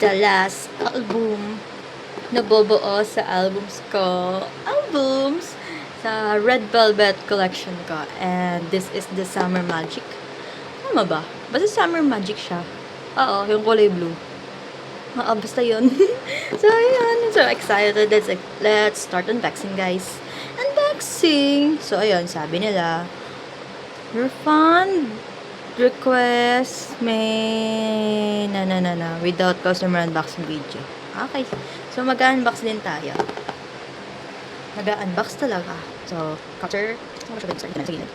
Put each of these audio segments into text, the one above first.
the last album na bubuo sa albums ko. Sa Red Velvet collection ko. And this is the Summer Magic. Tama ba? Basta Summer Magic siya. Oo, yung kulay blue. Basta yun. So, ayan. So excited. Let's start unboxing, guys. Unboxing! So, ayun. Sabi nila, refund request may without customer unboxing video. Okay. So, mag-unbox din tayo. Mag-unbox talaga. So, cutter. Ano siya sa gilid?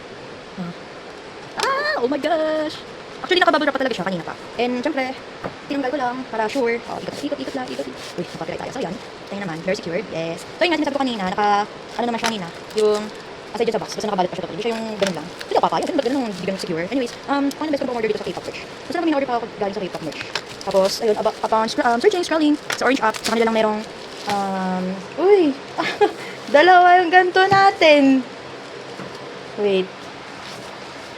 Oh my gosh! Actually, nakabubble wrap pa talaga siya kanina pa. And, syempre, tinanggal ko lang para sure. Ikot lang. Uy, nakapirate tayo. So, yan. Tingnan naman. Very secured. Yes. So, yung nga sinasabi ko kanina, ano naman siya kanina, yung aside dyan sa box. Basta nakabalot pa siya totally. Hindi siya yung ganun lang. Hindi ako papayag. Ba't ganun hindi ganun secure? Anyways, kung ano best ko na order dito sa K-pop merch. So, saan order pa ako galing sa K-pop merch. Tapos, ayun, upon scrolling sa orange app, sa kanila lang merong, uy, dalawa yung ganito natin. Wait.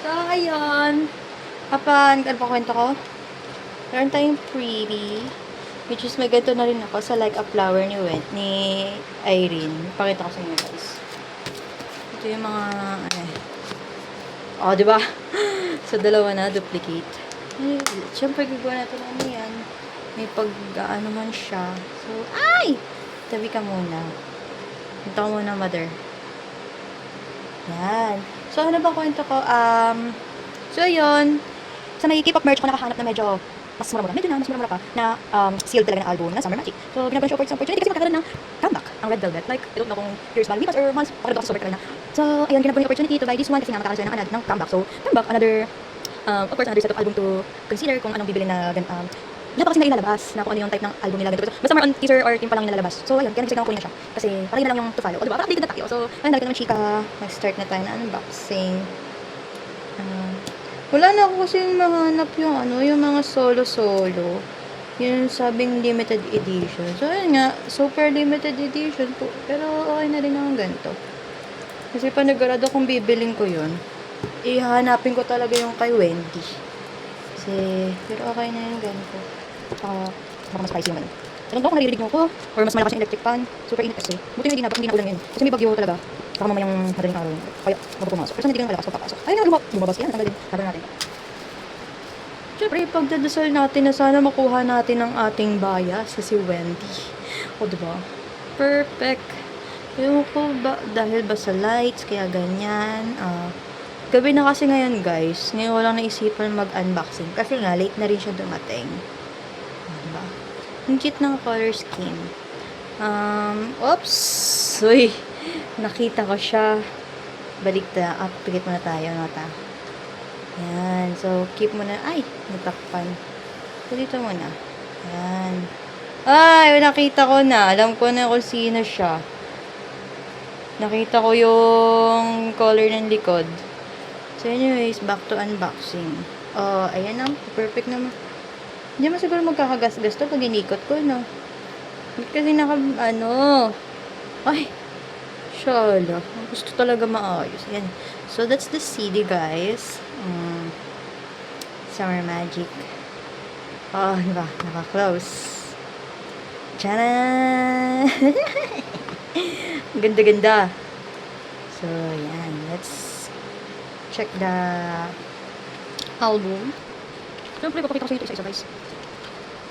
So, ayun. Upon, ano pa kwento ko? Meron tayong freebie. Which is, may ganito na rin ako sa Like a Flower ni Irene. Pakita ko sa inyo, guys. Ito yung mga, diba? So, dalawa na, duplicate. Siyempre, gagawa natin ano yan. May pag-ano man siya. So, tabi ka muna. Ito ka muna, mother. Yan. So, ano ba kwento ko? So, yun. Sa may K-pop merch ko nakahanap na medyo mas mura-mura pa na sealed talaga na album na Summer Magic. So, ginagawa siya for opportunity kasi magkakaroon ng comeback ang Red Velvet. Like, I don't know kung years ba lumipas or months, pakalaga ako sa sobrang na. So, ayun, ginagawa yung opportunity to buy this one kasi nga magkakaroon sila ng comeback. So, comeback, of course, another set of album to consider kung anong bibili na wala pa kasi na ilalabas na kung ano yung type ng album nila ganito. Basta more on teaser or team pa lang yung nilalabas. So, ayun, kaya nag-check ko na siya. Kasi, parang yun na lang yung to follow. O, diba? Para updated na tayo. So, ayun, dahil naman chika. Mag-start na tayo na unboxing. Wala na ako kasi mahanap yung mga solo-solo. Yung sabing limited edition. So, ayun nga, super limited edition po. Pero, okay na rin ang ganito. Kasi panigurado kung bibiling ko yun, ihanapin ko talaga yung kay Wendy. Kasi, pero okay na yung ganito. Baka mas spicy yung ganun. Alam ko kung naririnig mo ko, or mas malakas yung electric fan, super init kasi. Buti na hindi na ulan ngayon. Kasi may bagyo talaga. Baka mamayang madaling araw. Kaya, mapupumasok. Pero saan hindi ganun malakas pagpapasok? Ayun na, lumabas yan. Tanggalin. Tanggalin natin. Siyempre, pagdadasal natin na sana makuha natin ang ating bias sa si Wendy. O, diba? Perfect. Yung ko ba, dahil ba sa lights, kaya ganyan. Gabi na kasi ngayon, guys. Ngayon walang naisipan mag-unboxing. Kasi nga, late na rin siya dumating. Diba? Ang cute ng color scheme. Oops! Uy! Nakita ko siya. Balik na. Pikit muna tayo. Nota. Yan. So, keep muna. Ay! Natakpan. So, dito muna. Yan. Ay! Nakita ko na. Alam ko na kung sino siya. Nakita ko yung color ng likod. So, anyways, back to unboxing. Ayan na. Perfect naman. Hindi mo siguro magkakagas-gas to pag inikot ko, no? Kasi ay, shala. Gusto talaga maayos. Yan. So, that's the CD, guys. Summer Magic. Diba? Naka-close. Tcharan! Ganda-ganda. So, yan. Let's check the album. Siyempre, papakita ko sa inyo ito isa-isa, guys.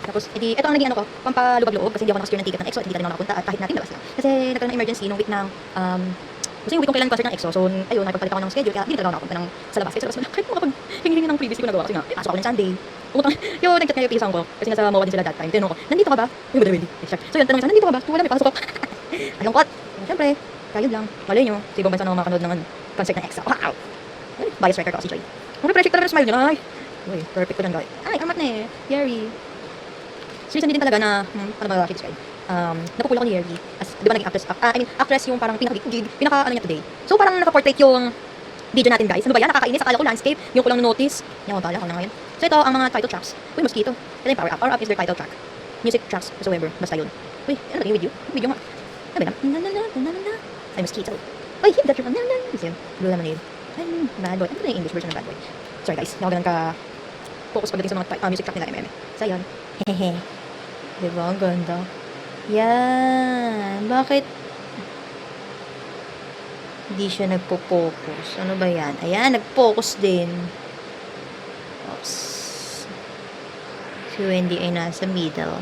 Tapos, ito ang naging pampalubag-loob kasi hindi ako nakasecure ng ticket ng EXO at hindi ka rin ako nakapunta at kahit natin labas na. Kasi nagkaroon ng emergency nung week ng, kasi yung week kung kailan concert ng EXO, so, ayun, nakipagpalit ako ng schedule, kaya hindi talaga ako nakapunta sa labas. Kasi sa labas na, kahit makapag-hingi ng previous ko nagawa kasi nga, pasok ako ng Sunday. Yung nag-chat nga yung pisang ko, kasi nasa MOA din sila that time. Tinanong ko, nandito ka ba? Yung ba, Wendy? So, yun, tanong isa, nandito ka ba? Wala, may pasok ako. Alungkot. Siyempre, kaya yun lang. Malay nyo, sa ibang bansa na makakanood ng concert ng EXO. Wow! Bias striker ko, si Joy. Pressure talaga smile nyo, ay! Uy, perfect ko dyan, guys. Ay, amat na eh. Yeri. Seriously din talaga na, paano ba describe? Napupula ko ni Yeri. Di ba naging actress yung parang pinaka niya today. So, parang nakaportrait yung video natin, guys. Ano ba yan? Nakakainis. Akala ko landscape. Yung kulang notice. Yan mo pala. Ako na ngayon. So, ito ang mga title tracks. Uy, mosquito. Ito yung Power Up. Power Up is their title track. Music tracks whatsoever. Basta yun. Uy, ano yung video? Yung video nga. Ano ba yan? Ay, mosquito. Uy, hit that your Kasi yun. Blue Lemonade. Ay, Bad Boy. Ano ba yung English version ng Bad Boy? Sorry, guys. Hindi ako ganun ka focus pagdating sa mga music track nila, MM. So, yun. Hehehe. Diba? Ang ganda. Yan. Bakit hindi siya nagpo-focus? Ano ba yan? Ayan, nag-focus din. Oops. Si Wendy ay nasa middle.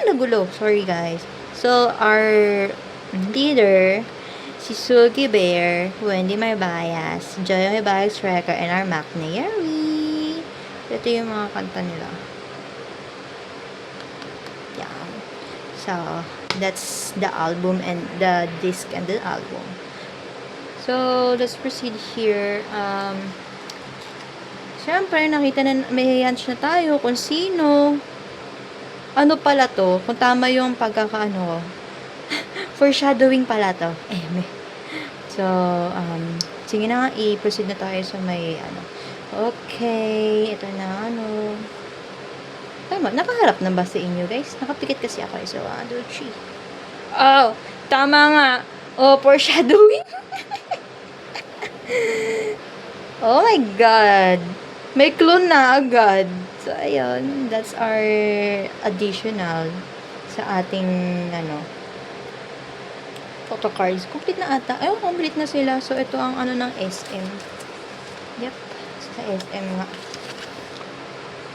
Nagulo. Sorry, guys. So, our leader, si Sugi Bear, Wendy Marbayas, Joy Marbayas Tracker, and our Mac Nayari. Ito yung mga kanta nila. Yan. So, that's the album and the disc and the album. So, let's proceed here. Siyempre, nakita na, may hunch na tayo kung sino. Ano pala to? Kung tama yung pagkakaano. Foreshadowing pala to. So, sige na nga, i-proceed na tayo sa may, Okay, ito na, Tama, nakaharap na ba sa inyo, guys? Nakapikit kasi ako. So, 1, 2, 3. Oh, tama nga. Oh, foreshadowing. Oh my God. May clue na agad. So, ayun. That's our additional sa ating, photo cards. Complete na ata. Ayun, complete na sila. So, ito ang ng SM. Yep. Sa SM nga.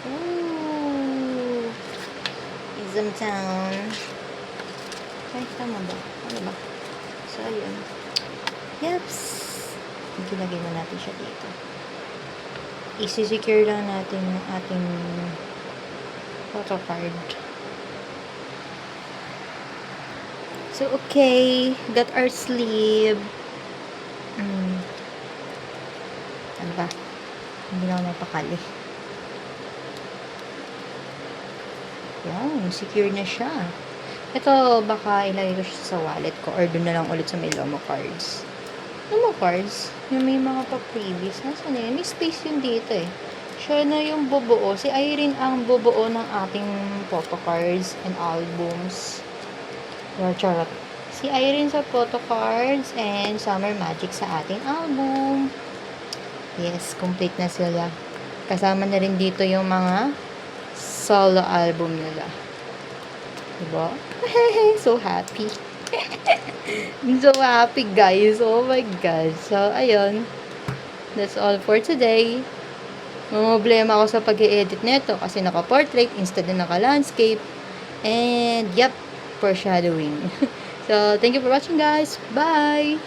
Ooh. Ism Town. Ay, tama ba? Ano ba? So, ayun. Yeps. Gilagay na natin siya dito. I-secure lang natin yung ating photo card. So, okay. Got our sleeve. Ano ba? Hindi na ako napakali. Yan. Secure na siya. Ito, baka ilagay ko siya sa wallet ko or doon na lang ulit sa may Lomo cards. Lomo cards? Yung may mga pa-previous. Nasaan yun? May space yun dito eh. Siya na yung bubuo. Si Irene ang bubuo ng ating photo cards and albums. Charot. Si Irene sa photo cards and Summer Magic sa ating album. Yes, complete na sila. Kasama na rin dito yung mga solo album nila. Diba? So happy. I'm so happy, guys. Oh my God. So, ayun. That's all for today. Problema ako sa pag-i-edit nito kasi naka-portrait instead na naka-landscape. And, yep, foreshadowing. So, thank you for watching, guys. Bye!